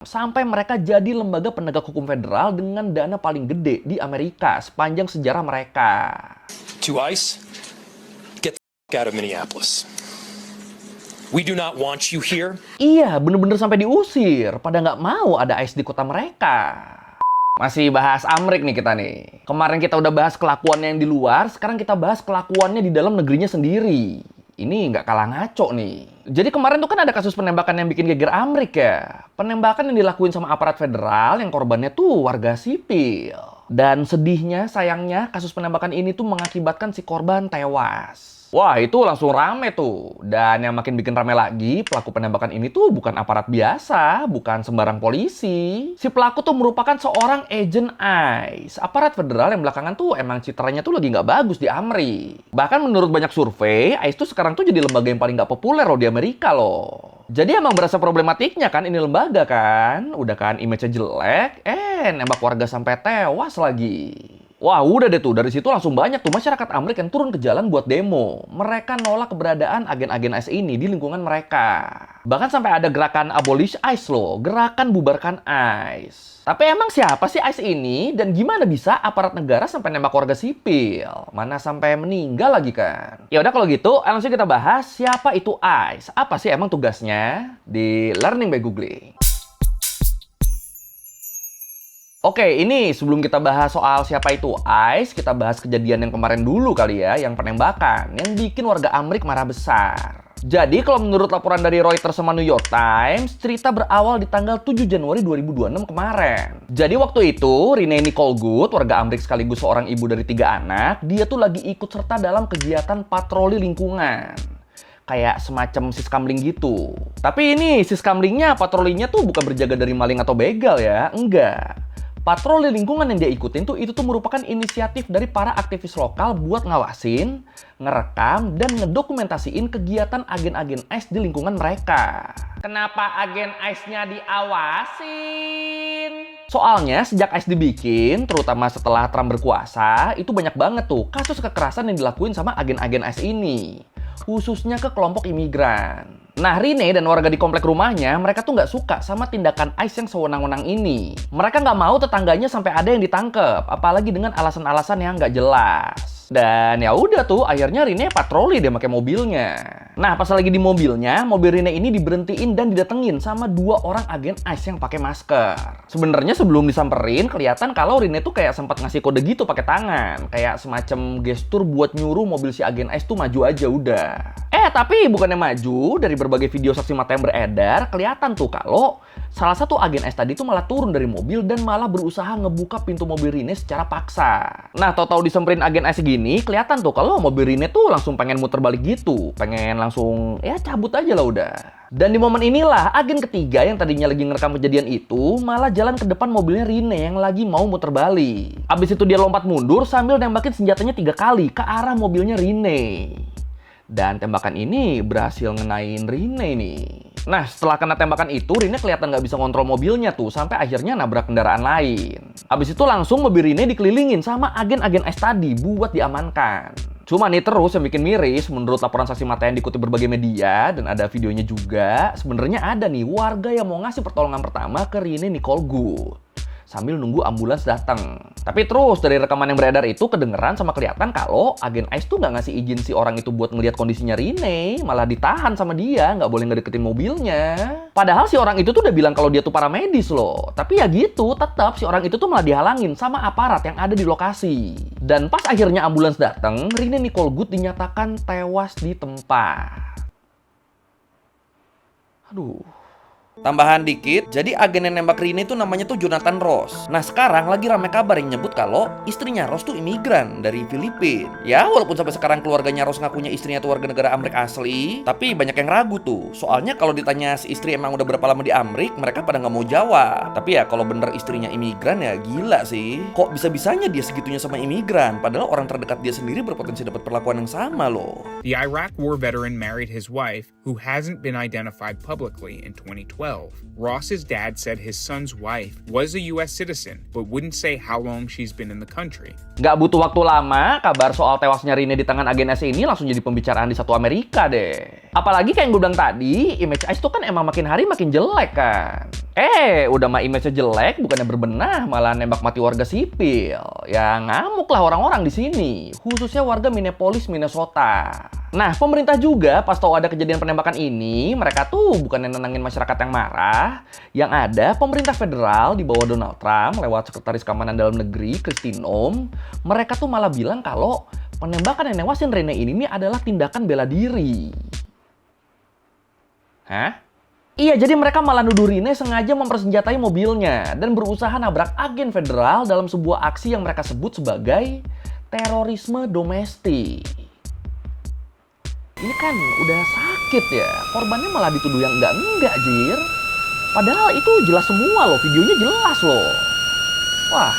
Sampai mereka jadi lembaga penegak hukum federal dengan dana paling gede di Amerika sepanjang sejarah mereka. To ICE, get the f*** out of Minneapolis. We do not want you here. Iya, bener-bener sampai diusir. Pada nggak mau ada ICE di kota mereka. Masih bahas Amrik nih kita nih. Kemarin kita udah bahas kelakuannya yang di luar, sekarang kita bahas kelakuannya di dalam negerinya sendiri. Ini nggak kalah ngaco nih. Jadi kemarin tuh kan ada kasus penembakan yang bikin geger Amrik ya. Penembakan yang dilakuin sama aparat federal yang korbannya tuh warga sipil. Dan sedihnya, sayangnya, kasus penembakan ini tuh mengakibatkan si korban tewas. Wah, itu langsung rame tuh. Dan yang makin bikin rame lagi, pelaku penembakan ini tuh bukan aparat biasa, bukan sembarang polisi. Si pelaku tuh merupakan seorang agent ICE, aparat federal yang belakangan tuh emang citranya tuh lagi nggak bagus di Amri. Bahkan menurut banyak survei, ICE tuh sekarang tuh jadi lembaga yang paling nggak populer loh di Amerika loh. Jadi emang berasa problematiknya kan ini lembaga kan. Udah kan image-nya jelek, nembak warga sampai tewas lagi. Wah, udah deh tuh, dari situ langsung banyak tuh masyarakat Amerika yang turun ke jalan buat demo. Mereka nolak keberadaan agen-agen ICE ini di lingkungan mereka. Bahkan sampai ada gerakan abolish ICE loh, gerakan bubarkan ICE. Tapi emang siapa sih ICE ini? Dan gimana bisa aparat negara sampai nembak warga sipil? Mana sampai meninggal lagi kan? Ya udah kalau gitu, langsung kita bahas siapa itu ICE. Apa sih emang tugasnya? Di Learning by Googling. Oke, ini sebelum kita bahas soal siapa itu ICE, kita bahas kejadian yang kemarin dulu kali ya, yang penembakan, yang bikin warga Amrik marah besar. Jadi, kalau menurut laporan dari Reuters sama New York Times, cerita berawal di tanggal 7 Januari 2026 kemarin. Jadi waktu itu, Renee Nicole Good, warga Amrik sekaligus seorang ibu dari 3 anak, dia tuh lagi ikut serta dalam kegiatan patroli lingkungan. Kayak semacam siskamling gitu. Tapi ini siskamlingnya, patrolinya tuh bukan berjaga dari maling atau begal ya, enggak. Patroli lingkungan yang dia ikutin tuh itu tuh merupakan inisiatif dari para aktivis lokal buat ngawasin, ngerekam, dan ngedokumentasiin kegiatan agen-agen ICE di lingkungan mereka. Kenapa agen ICE-nya diawasin? Soalnya sejak ICE dibikin, terutama setelah Trump berkuasa, itu banyak banget tuh kasus kekerasan yang dilakuin sama agen-agen ICE ini. Khususnya ke kelompok imigran. Nah, Renee dan warga di komplek rumahnya, mereka tuh nggak suka sama tindakan ICE yang sewenang-wenang ini. Mereka nggak mau tetangganya sampai ada yang ditangkep, apalagi dengan alasan-alasan yang nggak jelas. Dan ya udah tuh, akhirnya Renee patroli deh pakai mobilnya. Nah, pas lagi di mobilnya, mobil Renee ini diberhentiin dan didatengin sama 2 orang agen ICE yang pakai masker. Sebenarnya sebelum disamperin, kelihatan kalau Renee tuh kayak sempat ngasih kode gitu pakai tangan, kayak semacam gestur buat nyuruh mobil si agen ICE tuh maju aja udah. Tapi bukannya maju, dari berbagai video saksi mata yang beredar, kelihatan tuh kalau salah satu agen ICE tadi tuh malah turun dari mobil dan malah berusaha ngebuka pintu mobil Renee secara paksa. Nah, tahu-tahu disamperin agen ICE gini, kelihatan tuh kalau mobil Renee tuh langsung pengen muter balik gitu. Pengen langsung, cabut aja lah udah. Dan di momen inilah, agen ketiga yang tadinya lagi ngerekam kejadian itu, malah jalan ke depan mobilnya Renee yang lagi mau muter balik. Abis itu dia lompat mundur sambil nembakin senjatanya 3 kali ke arah mobilnya Renee. Dan tembakan ini berhasil ngenain Renee nih. Nah, setelah kena tembakan itu, Renee kelihatan nggak bisa ngontrol mobilnya tuh, sampai akhirnya nabrak kendaraan lain. Habis itu langsung mobil Renee dikelilingin sama agen-agen ICE tadi buat diamankan. Cuma nih terus yang bikin miris, menurut laporan saksi mata yang dikutip berbagai media, dan ada videonya juga, sebenarnya ada nih warga yang mau ngasih pertolongan pertama ke Renee Nicole Good sambil nunggu ambulans datang. Tapi terus dari rekaman yang beredar itu kedengeran sama kelihatan kalau agen ICE tuh nggak ngasih izin si orang itu buat ngelihat kondisinya Renee, malah ditahan sama dia, nggak boleh ngedeketin mobilnya. Padahal si orang itu tuh udah bilang kalau dia tuh paramedis loh. Tapi ya gitu, tetap si orang itu tuh malah dihalangin sama aparat yang ada di lokasi. Dan pas akhirnya ambulans datang, Renee Nicole Good dinyatakan tewas di tempat. Aduh. Tambahan dikit, jadi agen yang nembak Renee itu namanya tuh Jonathan Ross. Nah, sekarang lagi rame kabar yang nyebut kalau istrinya Ross tuh imigran dari Filipina. Ya, walaupun sampai sekarang keluarganya Ross ngakunya istrinya tuh warga negara Amerika asli, tapi banyak yang ragu tuh. Soalnya kalau ditanya si istri emang udah berapa lama di Amerika, mereka pada nggak mau jawab. Tapi ya kalau bener istrinya imigran ya gila sih. Kok bisa-bisanya dia segitunya sama imigran, padahal orang terdekat dia sendiri berpotensi dapat perlakuan yang sama loh. The Iraq War veteran married his wife, who hasn't been identified publicly, in 2012. 2012, Ross's dad said his son's wife was a U.S. citizen, but wouldn't say how long she's been in the country. Nggak butuh waktu lama, kabar soal tewasnya Rene di tangan agen ICE ini langsung jadi pembicaraan di satu Amerika deh. Apalagi kayak yang gue bilang tadi, image ICE tuh kan emang makin hari makin jelek kan. Udah mah image-nya jelek, bukannya berbenah, malah nembak mati warga sipil. Ya ngamuk lah orang-orang di sini, khususnya warga Minneapolis, Minnesota. Nah, pemerintah juga pas tahu ada kejadian penembakan ini, mereka tuh bukan nenangin masyarakat yang marah. Yang ada, pemerintah federal di bawah Donald Trump lewat Sekretaris Keamanan Dalam Negeri, Kristi Noem, mereka tuh malah bilang kalau penembakan yang newasin Rene ini adalah tindakan bela diri. Hah? Iya, jadi mereka malah nuduh Rene sengaja mempersenjatai mobilnya dan berusaha nabrak agen federal dalam sebuah aksi yang mereka sebut sebagai terorisme domestik. Ini kan udah sakit ya, korbannya malah dituduh yang enggak, Jir. Padahal itu jelas semua loh, videonya jelas loh. Wah,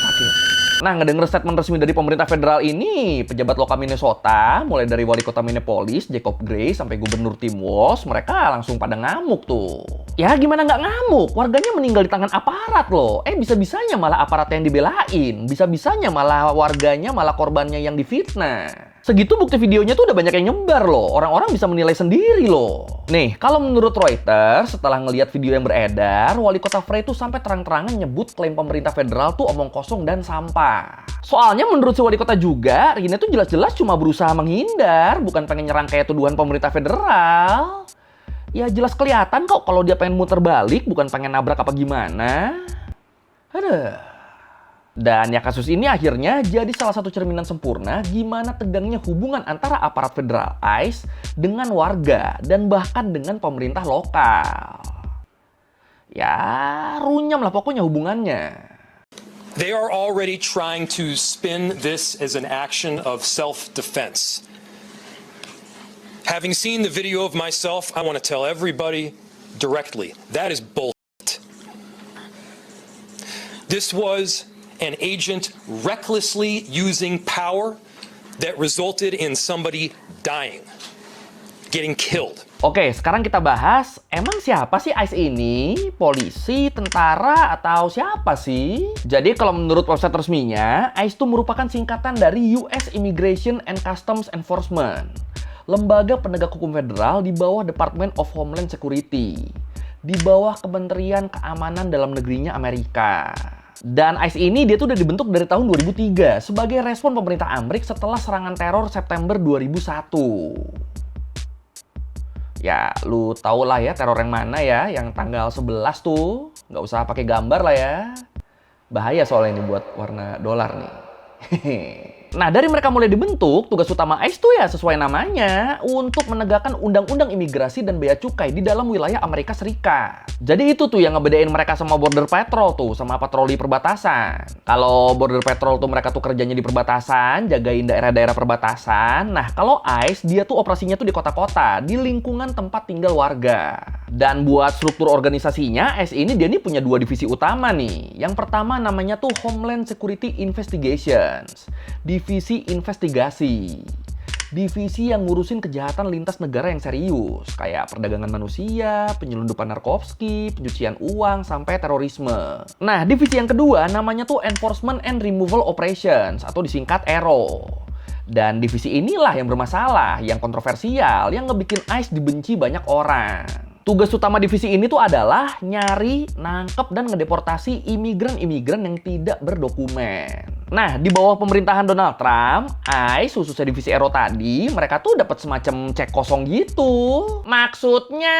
sakit. Nah, ngedenger statement resmi dari pemerintah federal ini, pejabat lokal Minnesota, mulai dari wali kota Minneapolis, Jacob Gray, sampai gubernur Tim Walz, mereka langsung pada ngamuk tuh. Ya gimana nggak ngamuk? Warganya meninggal di tangan aparat loh. Bisa-bisanya malah aparat yang dibelain. Bisa-bisanya malah warganya, malah korbannya yang difitnah. Segitu bukti videonya tuh udah banyak yang nyebar loh. Orang-orang bisa menilai sendiri loh. Nih, kalau menurut Reuters, setelah ngelihat video yang beredar, wali kota Frey tuh sampai terang-terangan nyebut klaim pemerintah federal tuh omong kosong dan sampah. Soalnya menurut si wali kota juga, Rene tuh jelas-jelas cuma berusaha menghindar, bukan pengen nyerang kayak tuduhan pemerintah federal. Ya jelas kelihatan kok kalau dia pengen muter balik, bukan pengen nabrak apa gimana. Aduh. Dan ya kasus ini akhirnya jadi salah satu cerminan sempurna gimana tegangnya hubungan antara aparat federal ICE dengan warga dan bahkan dengan pemerintah lokal. Ya runyam lah pokoknya hubungannya. They are already trying to spin this as an action of self-defense. Having seen the video of myself, I want to tell everybody directly, that is bullshit. This was an agent recklessly using power that resulted in somebody dying, getting killed. Oke, sekarang kita bahas, emang siapa sih ICE ini? Polisi, tentara, atau siapa sih? Jadi kalau menurut website resminya, ICE itu merupakan singkatan dari US Immigration and Customs Enforcement, lembaga penegak hukum federal di bawah Department of Homeland Security, di bawah Kementerian Keamanan Dalam Negerinya Amerika. Dan ICE ini dia tuh udah dibentuk dari tahun 2003 sebagai respon pemerintah Amerika setelah serangan teror September 2001. Ya, lu tau lah ya teror yang mana ya, yang tanggal 11 tuh. Nggak usah pakai gambar lah ya. Bahaya soalnya ini buat warna dolar nih. Nah, dari mereka mulai dibentuk, tugas utama ICE tuh ya sesuai namanya, untuk menegakkan undang-undang imigrasi dan bea cukai di dalam wilayah Amerika Serikat. Jadi itu tuh yang ngebedain mereka sama Border Patrol tuh, sama patroli perbatasan. Kalau Border Patrol tuh mereka tuh kerjanya di perbatasan, jagain daerah-daerah perbatasan. Nah, kalau ICE dia tuh operasinya tuh di kota-kota, di lingkungan tempat tinggal warga. Dan buat struktur organisasinya, ICE ini dia nih punya dua divisi utama nih. Yang pertama namanya tuh Homeland Security Investigations. Divisi investigasi. Divisi yang ngurusin kejahatan lintas negara yang serius, kayak perdagangan manusia, penyelundupan narkotika, pencucian uang, sampai terorisme. Nah, divisi yang kedua namanya tuh Enforcement and Removal Operations, atau disingkat ERO. Dan divisi inilah yang bermasalah, yang kontroversial, yang ngebikin ICE dibenci banyak orang. Tugas utama divisi ini tuh adalah nyari, nangkep, dan ngedeportasi imigran-imigran yang tidak berdokumen. Nah, di bawah pemerintahan Donald Trump, ICE, khususnya divisi ERO tadi, mereka tuh dapat semacam cek kosong gitu. Maksudnya...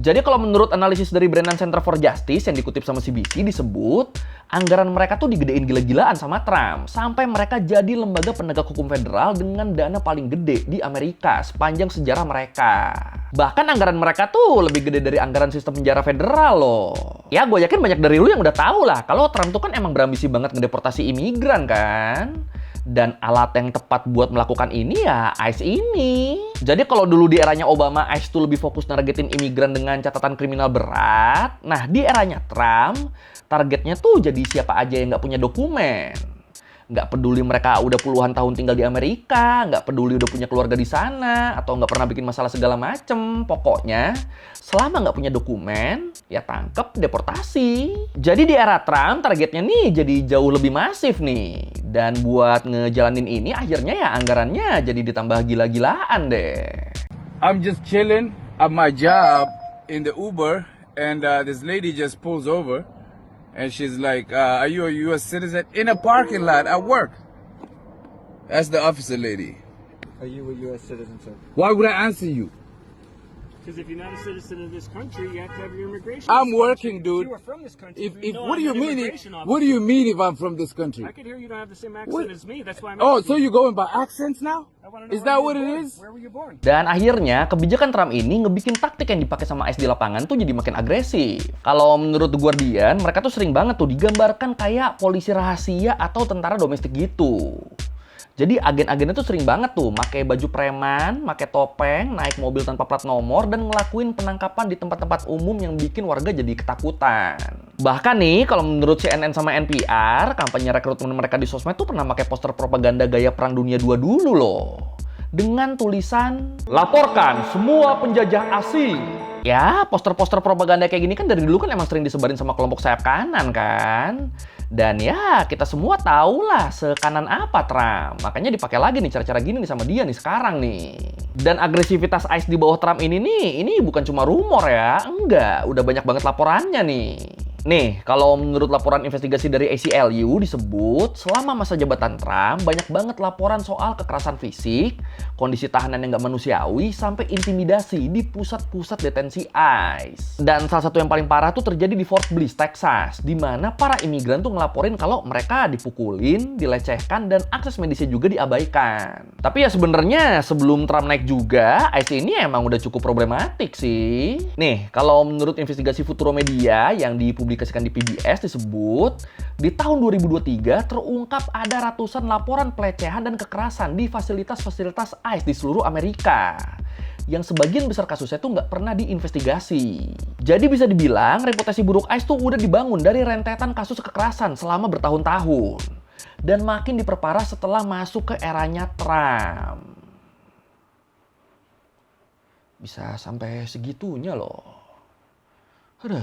Jadi kalau menurut analisis dari Brennan Center for Justice yang dikutip sama CBC disebut, anggaran mereka tuh digedein gila-gilaan sama Trump, sampai mereka jadi lembaga penegak hukum federal dengan dana paling gede di Amerika sepanjang sejarah mereka. Bahkan anggaran mereka tuh lebih gede dari anggaran sistem penjara federal loh. Ya gue yakin banyak dari lu yang udah tahu lah kalau Trump tuh kan emang berambisi banget ngedeportasi imigran kan. Dan alat yang tepat buat melakukan ini ya ICE ini. Jadi kalau dulu di eranya Obama ICE tuh lebih fokus nargetin imigran dengan catatan kriminal berat. Nah di eranya Trump targetnya tuh jadi siapa aja yang nggak punya dokumen. Nggak peduli mereka udah puluhan tahun tinggal di Amerika, nggak peduli udah punya keluarga di sana, atau nggak pernah bikin masalah segala macem. Pokoknya, selama nggak punya dokumen, ya tangkep, deportasi. Jadi di era Trump, targetnya nih jadi jauh lebih masif nih. Dan buat ngejalanin ini, akhirnya ya anggarannya jadi ditambah gila-gilaan deh. I'm just chilling at my job in the Uber, and this lady just pulls over. And she's like, are you a U.S. citizen? In a parking lot at work. That's the officer lady. Are you a U.S. citizen, sir? Why would I answer you? Because if you're not a citizen of this country, you have to have your immigration. I'm working, dude. If you are from this country, If you know what do I'm you an mean? immigration What do officer. you mean if I'm from this country? I can hear you don't have the same accent What? as me. That's why I'm Oh, asking so you. you're going by accents now? I wanna know Is where that you what were it born. is? Where were you born? Dan akhirnya, kebijakan Trump ini ngebikin taktik yang dipakai sama ICE di lapangan tuh jadi makin agresif. Kalau menurut The Guardian, mereka tuh sering banget tuh digambarkan kayak polisi rahasia atau tentara domestik gitu. Jadi agen-agennya tuh sering banget tuh pakai baju preman, pakai topeng, naik mobil tanpa plat nomor, dan ngelakuin penangkapan di tempat-tempat umum yang bikin warga jadi ketakutan. Bahkan nih, kalau menurut CNN sama NPR, kampanye rekrutmen mereka di sosmed tuh pernah pakai poster propaganda gaya Perang Dunia II dulu loh. Dengan tulisan, "Laporkan semua penjajah asing." Ya, poster-poster propaganda kayak gini kan dari dulu kan emang sering disebarin sama kelompok sayap kanan kan. Dan ya, kita semua tahulah sekanan apa Trump. Makanya dipakai lagi nih cara-cara gini nih sama dia nih sekarang nih. Dan agresivitas ICE di bawah Trump ini bukan cuma rumor ya. Enggak, udah banyak banget laporannya nih. Nih, kalau menurut laporan investigasi dari ACLU disebut, selama masa jabatan Trump, banyak banget laporan soal kekerasan fisik, kondisi tahanan yang nggak manusiawi, sampai intimidasi di pusat-pusat detensi ICE. Dan salah satu yang paling parah tuh terjadi di Fort Bliss, Texas, di mana para imigran tuh ngelaporin kalau mereka dipukulin, dilecehkan, dan akses medisnya juga diabaikan. Tapi ya sebenarnya sebelum Trump naik juga, ICE ini emang udah cukup problematik sih. Nih, kalau menurut investigasi Futuro Media yang dipublikasikan di PBS disebut, di tahun 2023 terungkap ada ratusan laporan pelecehan dan kekerasan di fasilitas-fasilitas ICE di seluruh Amerika. Yang sebagian besar kasusnya tuh nggak pernah diinvestigasi. Jadi bisa dibilang reputasi buruk ICE tuh udah dibangun dari rentetan kasus kekerasan selama bertahun-tahun. Dan makin diperparah setelah masuk ke eranya Trump. Bisa sampai segitunya loh. Aduh.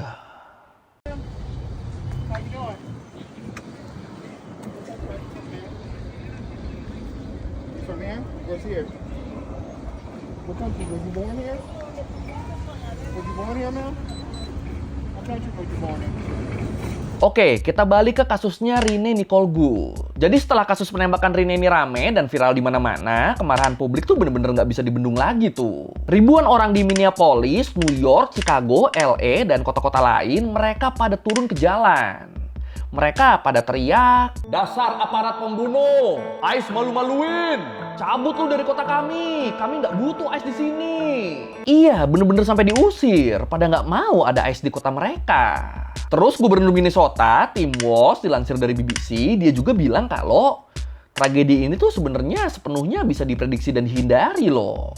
How you doing? You from here? What's here? What country? Was you born here? Was you born here, ma'am? What country was you born in? Oke, kita balik ke kasusnya Rene Nicole Gould. Jadi setelah kasus penembakan Rene ini rame dan viral di mana-mana, kemarahan publik tuh bener-bener nggak bisa dibendung lagi tuh. Ribuan orang di Minneapolis, New York, Chicago, LA, dan kota-kota lain, mereka pada turun ke jalan. Mereka pada teriak, "Dasar aparat pembunuh! ICE malu-maluin! Cabut lu dari kota kami nggak butuh ICE di sini!" Iya, bener-bener sampai diusir, pada nggak mau ada ICE di kota mereka. Terus Gubernur Minnesota, Tim Walz, dilansir dari BBC, dia juga bilang kalau tragedi ini tuh sebenarnya sepenuhnya bisa diprediksi dan dihindari loh.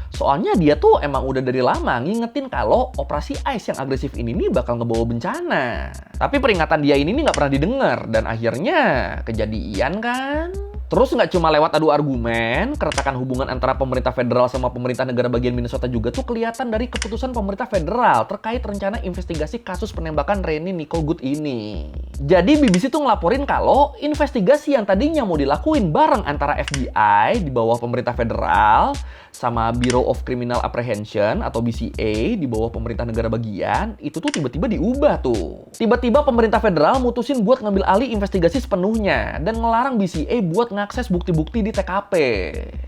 Soalnya dia tuh emang udah dari lama ngingetin kalau operasi ICE yang agresif ini nih bakal ngebawa bencana. Tapi peringatan dia ini nih nggak pernah didengar dan akhirnya kejadian kan. Terus nggak cuma lewat adu argumen, keretakan hubungan antara pemerintah federal sama pemerintah negara bagian Minnesota juga tuh kelihatan dari keputusan pemerintah federal terkait rencana investigasi kasus penembakan Rene Nicole Gould ini. Jadi BBC tuh ngelaporin kalau investigasi yang tadinya mau dilakuin bareng antara FBI di bawah pemerintah federal sama Bureau of Criminal Apprehension atau BCA di bawah pemerintah negara bagian, itu tuh tiba-tiba diubah tuh. Tiba-tiba pemerintah federal mutusin buat ngambil alih investigasi sepenuhnya dan ngelarang BCA buat ngakses bukti-bukti di TKP.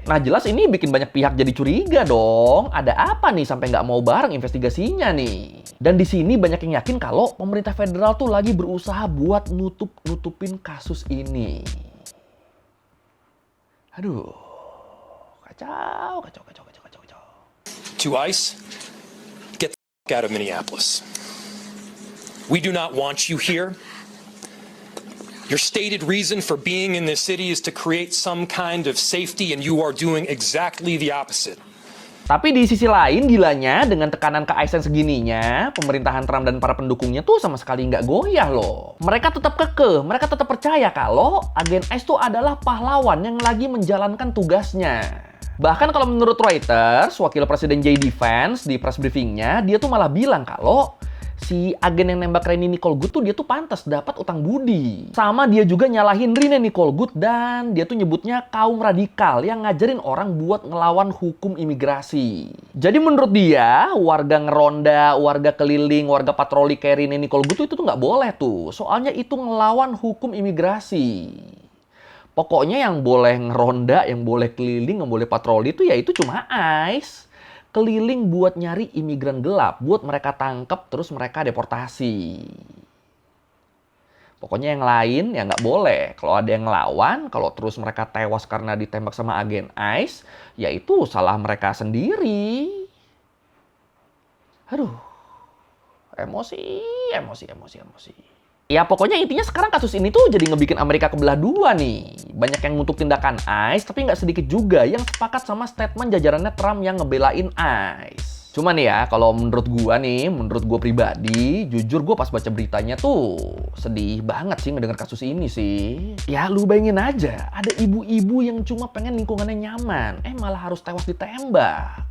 Nah jelas ini bikin banyak pihak jadi curiga dong. Ada apa nih sampai nggak mau bareng investigasinya nih? Dan di sini banyak yang yakin kalau pemerintah federal tuh lagi berusaha buat nutupin kasus ini. Aduh, kacau. To ICE, get the fuck out of Minneapolis. We do not want you here. Your stated reason for being in this city is to create some kind of safety, and you are doing exactly the opposite. Tapi di sisi lain, gilanya dengan tekanan ke ASN segininya, pemerintahan Trump dan para pendukungnya tuh sama sekali nggak goyah loh. Mereka tetap kekeh, mereka tetap percaya kalau agen ICE tuh adalah pahlawan yang lagi menjalankan tugasnya. Bahkan kalau menurut Reuters, wakil presiden JD Vance di press briefingnya, dia tuh malah bilang kalau si agen yang nembak Renee Nicole Good tuh dia tuh pantas dapat utang budi. Sama dia juga nyalahin Renee Nicole Good dan dia tuh nyebutnya kaum radikal yang ngajarin orang buat ngelawan hukum imigrasi. Jadi menurut dia, warga ngeronda, warga keliling, warga patroli kayak Renee Nicole Good itu tuh nggak boleh tuh. Soalnya itu ngelawan hukum imigrasi. Pokoknya yang boleh ngeronda, yang boleh keliling, yang boleh patroli itu ya itu cuma ICE. Keliling buat nyari imigran gelap, buat mereka tangkap terus mereka deportasi. Pokoknya yang lain ya nggak boleh. Kalau ada yang ngelawan, kalau terus mereka tewas karena ditembak sama agen ICE, ya itu salah mereka sendiri. Aduh, emosi. Ya pokoknya intinya sekarang kasus ini tuh jadi ngebikin Amerika kebelah dua nih. Banyak yang ngutuk tindakan ICE, tapi nggak sedikit juga yang sepakat sama statement jajarannya Trump yang ngebelain ICE. Cuman ya, kalau menurut gua pribadi, jujur gua pas baca beritanya tuh sedih banget sih ngedenger kasus ini sih. Ya lu bayangin aja, ada ibu-ibu yang cuma pengen lingkungannya nyaman, malah harus tewas ditembak.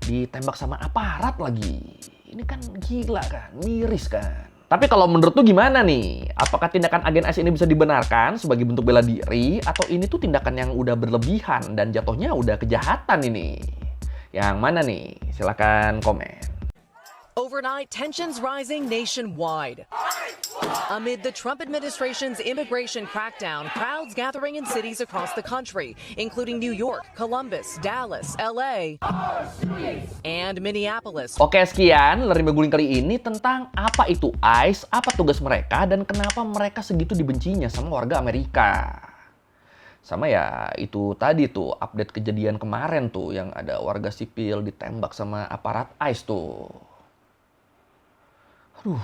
Ditembak sama aparat lagi. Ini kan gila kan, miris kan. Tapi kalau menurut lu gimana nih? Apakah tindakan agen ICE ini bisa dibenarkan sebagai bentuk bela diri? Atau ini tuh tindakan yang udah berlebihan dan jatuhnya udah kejahatan ini? Yang mana nih? Silahkan komen. Overnight, tensions rising nationwide. Amid the Trump administration's immigration crackdown, crowds gathering in cities across the country, including New York, Columbus, Dallas, LA, and Minneapolis. Oke, sekian Lereng Beguling kali ini tentang apa itu ICE, apa tugas mereka, dan kenapa mereka segitu dibencinya sama warga Amerika. Sama ya, itu tadi tuh, update kejadian kemarin tuh, yang ada warga sipil ditembak sama aparat ICE tuh. Aduh,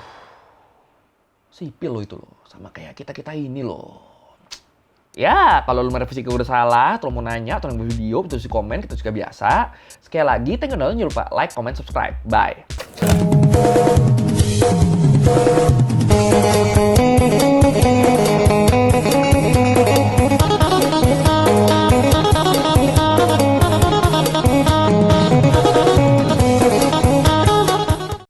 sipil loh itu loh, sama kayak kita-kita ini loh. Ya, kalau lu merevisi udah salah, atau mau nanya, atau mau video, tulis di komen, kita juga biasa. Sekali lagi, thank you, jangan lupa like, comment, subscribe. Bye.